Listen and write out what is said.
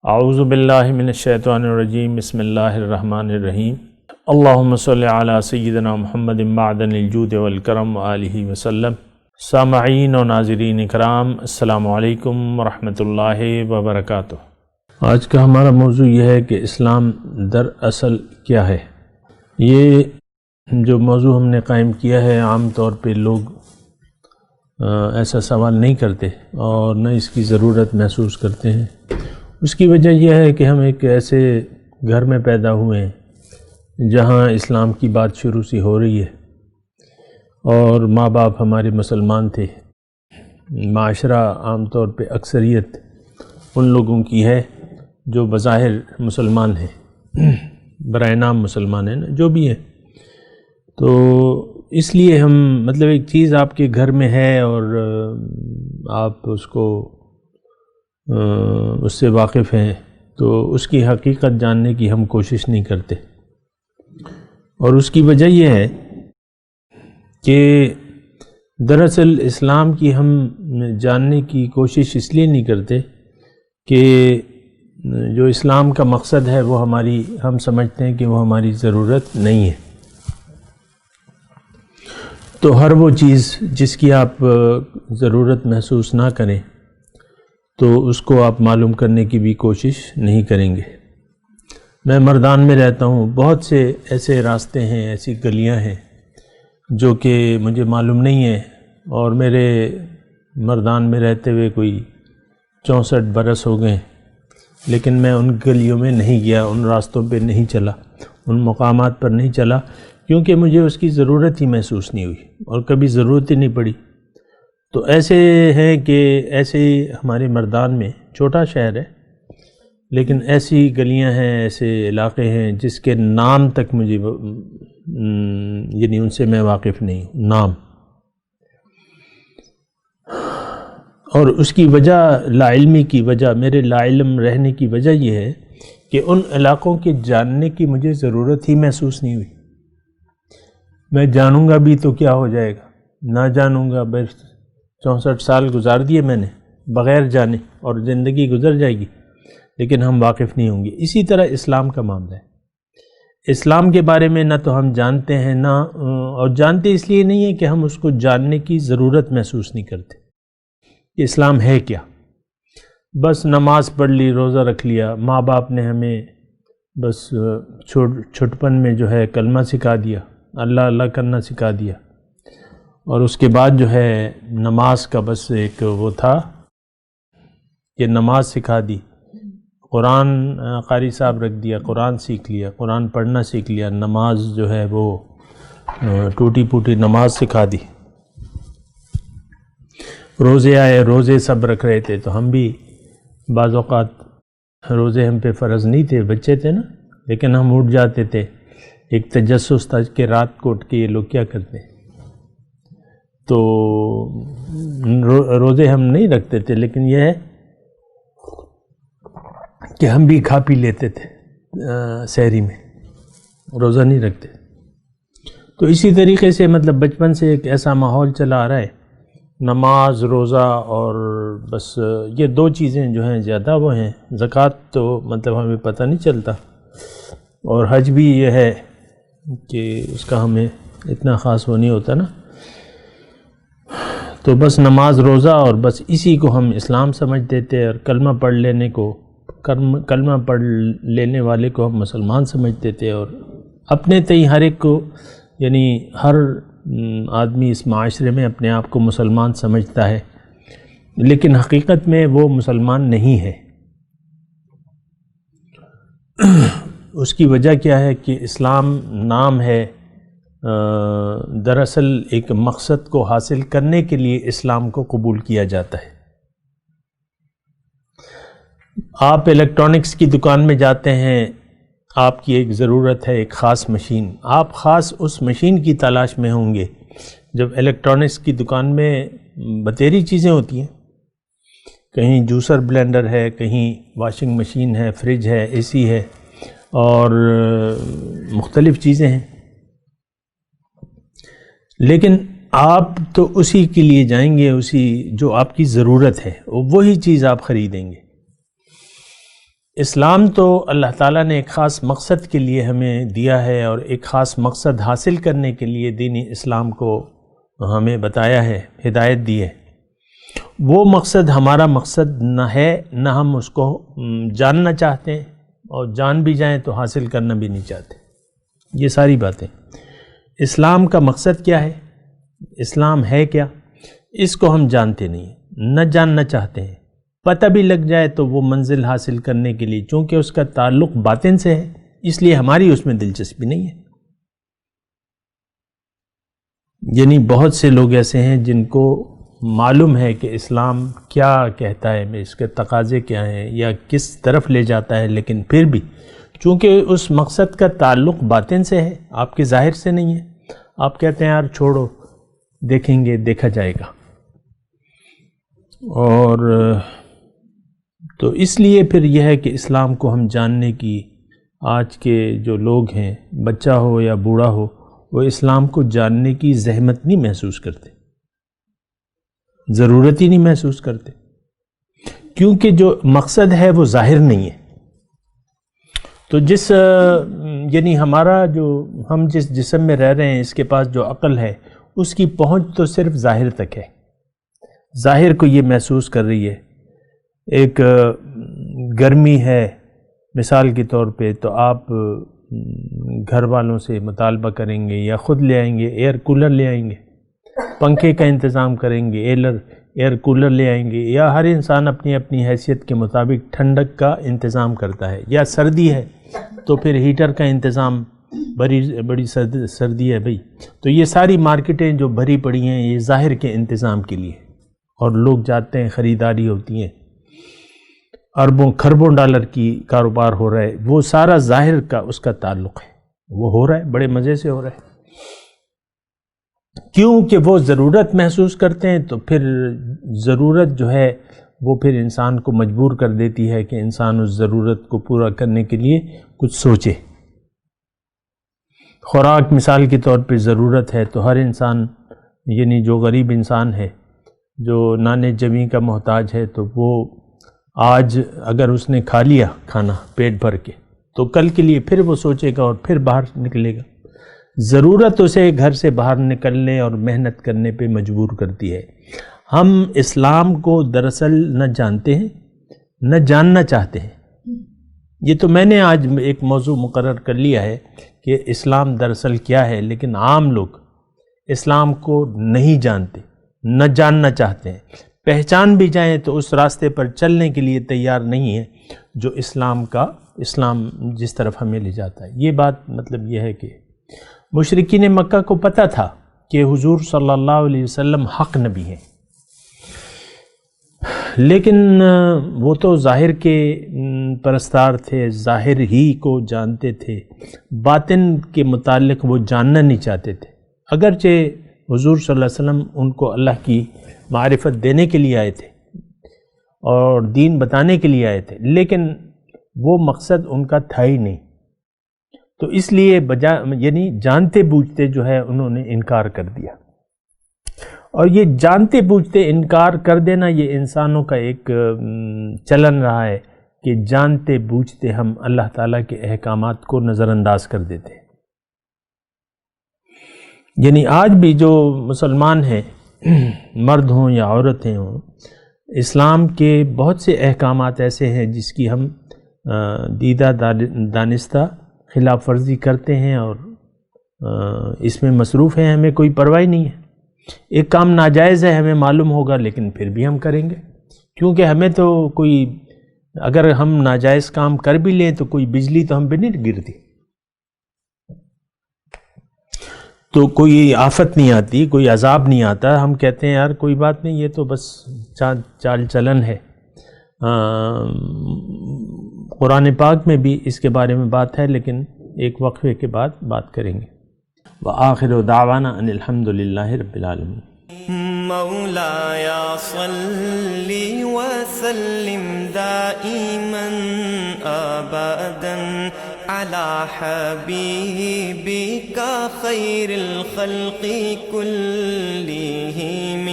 اعوذ باللہ من الشیطان الرجیم بسم اللہ الرحمن الرحیم اللہم صلی علی سیدنا محمد معدن الجود والکرم وآلہ وسلم۔ سامعین و ناظرین اکرام، السلام علیکم ورحمۃ اللہ وبرکاتہ۔ آج کا ہمارا موضوع یہ ہے کہ اسلام دراصل کیا ہے۔ یہ جو موضوع ہم نے قائم کیا ہے، عام طور پہ لوگ ایسا سوال نہیں کرتے اور نہ اس کی ضرورت محسوس کرتے ہیں۔ اس کی وجہ یہ ہے کہ ہم ایک ایسے گھر میں پیدا ہوئے ہیں جہاں اسلام کی بات شروع سے ہو رہی ہے اور ماں باپ ہمارے مسلمان تھے۔ معاشرہ عام طور پہ اکثریت ان لوگوں کی ہے جو بظاہر مسلمان ہیں، برائے نام مسلمان ہیں نا، جو بھی ہیں۔ تو اس لیے ہم ایک چیز آپ کے گھر میں ہے اور آپ اس سے واقف ہیں تو اس کی حقیقت جاننے کی ہم کوشش نہیں کرتے، اور اس کی وجہ یہ ہے کہ دراصل اسلام کی ہم جاننے کی کوشش اس لیے نہیں کرتے کہ جو اسلام کا مقصد ہے وہ ہم سمجھتے ہیں کہ وہ ہماری ضرورت نہیں ہے۔ تو ہر وہ چیز جس کی آپ ضرورت محسوس نہ کریں تو اس کو آپ معلوم کرنے کی بھی کوشش نہیں کریں گے۔ میں مردان میں رہتا ہوں، بہت سے ایسے راستے ہیں، ایسی گلیاں ہیں جو کہ مجھے معلوم نہیں ہیں، اور میرے مردان میں رہتے ہوئے کوئی 64 برس ہو گئے، لیکن میں ان گلیوں میں نہیں گیا، ان راستوں پہ نہیں چلا، ان مقامات پر نہیں چلا، کیونکہ مجھے اس کی ضرورت ہی محسوس نہیں ہوئی اور کبھی ضرورت ہی نہیں پڑی۔ تو ایسے ہیں کہ ایسے ہی ہمارے مردان میں، چھوٹا شہر ہے لیکن ایسی گلیاں ہیں، ایسے علاقے ہیں جس کے نام تک مجھے ان سے میں واقف نہیں ہوں، نام۔ اور اس کی وجہ لا علمی کی وجہ، میرے لا علم رہنے کی وجہ یہ ہے کہ ان علاقوں کے جاننے کی مجھے ضرورت ہی محسوس نہیں ہوئی۔ میں جانوں گا بھی تو کیا ہو جائے گا، نہ جانوں گا، بس 64 سال گزار دیے میں نے بغیر جانے، اور زندگی گزر جائے گی لیکن ہم واقف نہیں ہوں گے۔ اسی طرح اسلام کا معاملہ ہے۔ اسلام کے بارے میں نہ تو ہم جانتے ہیں، نہ اور جانتے اس لیے نہیں ہے کہ ہم اس کو جاننے کی ضرورت محسوس نہیں کرتے کہ اسلام ہے کیا۔ بس نماز پڑھ لی، روزہ رکھ لیا، ماں باپ نے ہمیں بس چھٹپن میں جو ہے کلمہ سکھا دیا، اللہ اللہ کرنا سکھا دیا، اور اس کے بعد جو ہے نماز کا بس ایک وہ تھا کہ نماز سکھا دی، قرآن قاری صاحب رکھ دیا، قرآن سیکھ لیا، قرآن پڑھنا سیکھ لیا، نماز جو ہے وہ ٹوٹی پوٹی نماز سکھا دی۔ روزے آئے، روزے سب رکھ رہے تھے تو ہم بھی بعض اوقات روزے ہم پہ فرض نہیں تھے، بچے تھے نا، لیکن ہم اٹھ جاتے تھے۔ ایک تجسس تھا کہ رات کو اٹھ کے یہ لوگ کیا کرتے ہیں، تو روزے ہم نہیں رکھتے تھے، لیکن یہ ہے کہ ہم بھی کھا پی لیتے تھے سحری میں، روزہ نہیں رکھتے۔ تو اسی طریقے سے بچپن سے ایک ایسا ماحول چلا آ رہا ہے، نماز، روزہ، اور بس یہ دو چیزیں جو ہیں زیادہ وہ ہیں۔ زکوٰۃ تو ہمیں پتہ نہیں چلتا، اور حج بھی یہ ہے کہ اس کا ہمیں اتنا خاص وہ نہیں ہوتا نا۔ تو بس نماز، روزہ، اور بس اسی کو ہم اسلام سمجھتے تھے، اور کلمہ پڑھ لینے والے کو ہم مسلمان سمجھتے تھے، اور اپنے تئیں ہر ایک کو، یعنی ہر آدمی اس معاشرے میں اپنے آپ کو مسلمان سمجھتا ہے، لیکن حقیقت میں وہ مسلمان نہیں ہے۔ اس کی وجہ کیا ہے کہ اسلام نام ہے، دراصل ایک مقصد کو حاصل کرنے کے لیے اسلام کو قبول کیا جاتا ہے۔ آپ الیکٹرانکس کی دکان میں جاتے ہیں، آپ کی ایک ضرورت ہے، ایک خاص مشین، آپ خاص اس مشین کی تلاش میں ہوں گے۔ جب الیکٹرانکس کی دکان میں بتیری چیزیں ہوتی ہیں، کہیں جوسر بلینڈر ہے، کہیں واشنگ مشین ہے، فریج ہے، اے سی ہے، اور مختلف چیزیں ہیں، لیکن آپ تو اسی کے لیے جائیں گے، اسی جو آپ کی ضرورت ہے، وہی چیز آپ خریدیں گے۔ اسلام تو اللہ تعالیٰ نے ایک خاص مقصد کے لیے ہمیں دیا ہے، اور ایک خاص مقصد حاصل کرنے کے لیے دین اسلام کو ہمیں بتایا ہے، ہدایت دی ہے۔ وہ مقصد ہمارا مقصد نہ ہے، نہ ہم اس کو جاننا چاہتے ہیں، اور جان بھی جائیں تو حاصل کرنا بھی نہیں چاہتے۔ یہ ساری باتیں، اسلام کا مقصد کیا ہے، اسلام ہے کیا، اس کو ہم جانتے نہیں ہیں، نہ جاننا چاہتے ہیں۔ پتہ بھی لگ جائے تو وہ منزل حاصل کرنے کے لیے، چونکہ اس کا تعلق باطن سے ہے، اس لیے ہماری اس میں دلچسپی نہیں ہے۔ یعنی بہت سے لوگ ایسے ہیں جن کو معلوم ہے کہ اسلام کیا کہتا ہے، اس کے تقاضے کیا ہیں یا کس طرف لے جاتا ہے، لیکن پھر بھی چونکہ اس مقصد کا تعلق باطن سے ہے، آپ کے ظاہر سے نہیں ہے، آپ کہتے ہیں یار چھوڑو، دیکھیں گے، دیکھا جائے گا۔ اور تو اس لیے پھر یہ ہے کہ اسلام کو ہم جاننے کی، آج کے جو لوگ ہیں، بچہ ہو یا بوڑھا ہو، وہ اسلام کو جاننے کی زحمت نہیں محسوس کرتے، ضرورت ہی نہیں محسوس کرتے، کیونکہ جو مقصد ہے وہ ظاہر نہیں ہے۔ تو یعنی ہمارا ہم جس جسم میں رہ رہے ہیں، اس کے پاس جو عقل ہے، اس کی پہنچ تو صرف ظاہر تک ہے، ظاہر کو یہ محسوس کر رہی ہے۔ ایک گرمی ہے مثال کے طور پہ، تو آپ گھر والوں سے مطالبہ کریں گے یا خود لے آئیں گے، ایئر کولر لے آئیں گے، پنکھے کا انتظام کریں گے، ایئر کولر لے آئیں گے، یا ہر انسان اپنی اپنی حیثیت کے مطابق ٹھنڈک کا انتظام کرتا ہے، یا سردی ہے تو پھر ہیٹر کا انتظام، بڑی سردی ہے بھئی، تو یہ ساری مارکیٹیں جو بھری پڑی ہیں یہ ظاہر کے انتظام کے لیے، اور لوگ جاتے ہیں، خریداری ہوتی ہے، اربوں کھربوں ڈالر کی کاروبار ہو رہا ہے، وہ سارا ظاہر کا اس کا تعلق ہے، وہ ہو رہا ہے، بڑے مزے سے ہو رہا ہے، کیونکہ وہ ضرورت محسوس کرتے ہیں۔ تو پھر ضرورت جو ہے وہ پھر انسان کو مجبور کر دیتی ہے کہ انسان اس ضرورت کو پورا کرنے کے لیے کچھ سوچے۔ خوراک مثال کے طور پہ ضرورت ہے، تو ہر انسان، یعنی جو غریب انسان ہے، جو نانے جویں کا محتاج ہے، تو وہ آج اگر اس نے کھا لیا کھانا پیٹ بھر کے، تو کل کے لیے پھر وہ سوچے گا اور پھر باہر نکلے گا۔ ضرورت اسے گھر سے باہر نکلنے اور محنت کرنے پہ مجبور کرتی ہے۔ ہم اسلام کو دراصل نہ جانتے ہیں، نہ جاننا چاہتے ہیں۔ یہ تو میں نے آج ایک موضوع مقرر کر لیا ہے کہ اسلام دراصل کیا ہے، لیکن عام لوگ اسلام کو نہیں جانتے، نہ جاننا چاہتے ہیں، پہچان بھی جائیں تو اس راستے پر چلنے کے لیے تیار نہیں ہے جو اسلام جس طرف ہمیں لے جاتا ہے۔ یہ بات مطلب یہ ہے کہ مشرکین مکہ کو پتہ تھا کہ حضور صلی اللہ علیہ وسلم حق نبی ہیں، لیکن وہ تو ظاہر کے پرستار تھے، ظاہر ہی کو جانتے تھے، باطن کے متعلق وہ جاننا نہیں چاہتے تھے۔ اگرچہ حضور صلی اللہ علیہ وسلم ان کو اللہ کی معرفت دینے کے لیے آئے تھے اور دین بتانے کے لیے آئے تھے، لیکن وہ مقصد ان کا تھا ہی نہیں، تو اس لیے یعنی جانتے بوجھتے جو ہے انہوں نے انکار کر دیا۔ اور یہ جانتے بوجھتے انکار کر دینا یہ انسانوں کا ایک چلن رہا ہے کہ جانتے بوجھتے ہم اللہ تعالیٰ کے احکامات کو نظر انداز کر دیتے ہیں۔ یعنی آج بھی جو مسلمان ہیں، مرد ہوں یا عورتیں ہوں، اسلام کے بہت سے احکامات ایسے ہیں جس کی ہم دیدہ دانستہ خلاف ورزی کرتے ہیں اور اس میں مصروف ہیں، ہمیں کوئی پرواہ نہیں ہے۔ ایک کام ناجائز ہے، ہمیں معلوم ہوگا، لیکن پھر بھی ہم کریں گے، کیونکہ ہمیں تو اگر ہم ناجائز کام کر بھی لیں تو کوئی بجلی تو ہم پہ نہیں گرتی، تو کوئی آفت نہیں آتی، کوئی عذاب نہیں آتا، ہم کہتے ہیں یار کوئی بات نہیں، یہ تو بس چال چلن ہے۔ قرآن پاک میں بھی اس کے بارے میں بات ہے، لیکن ایک وقفے کے بعد بات کریں گے۔ وآخر دعوانا ان الحمد للہ رب العالمین۔ مولاي صل وسلم دائما ابدا على حبيبك خير الخلق كلهم